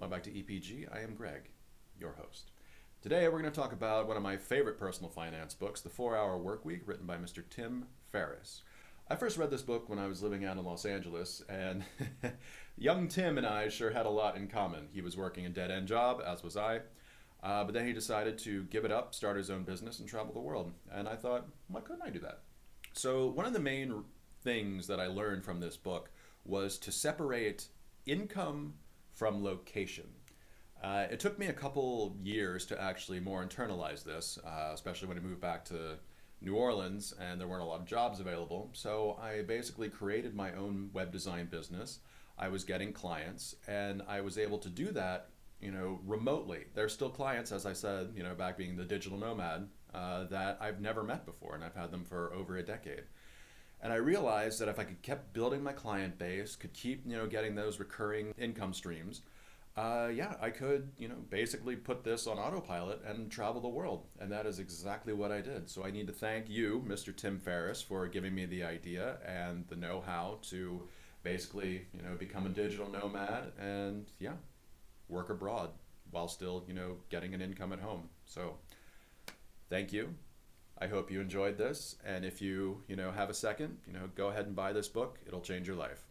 Welcome back to EPG. I am Greg, your host. Today we're going to talk about one of my favorite personal finance books, The 4-Hour Workweek, written by Mr. Tim Ferriss. I first read this book when I was living out in Los Angeles, and young Tim and I sure had a lot in common. He was working a dead-end job, as was I, but then he decided to give it up, start his own business, and travel the world. And I thought, why couldn't I do that? So one of the main things that I learned from this book was to separate income from location. It took me a couple years to actually more internalize this, especially when I moved back to New Orleans and there weren't a lot of jobs available. So I basically created my own web design business. I was getting clients and I was able to do that, remotely. There's still clients, as I said, back being the digital nomad, that I've never met before, and I've had them for over a decade. And I realized that if I could keep building my client base, could keep, getting those recurring income streams, I could, basically put this on autopilot and travel the world. And that is exactly what I did. So I need to thank you, Mr. Tim Ferriss, for giving me the idea and the know-how to basically, become a digital nomad and, work abroad while still, getting an income at home. So thank you. I hope you enjoyed this, and if you, have a second, go ahead and buy this book. It'll change your life.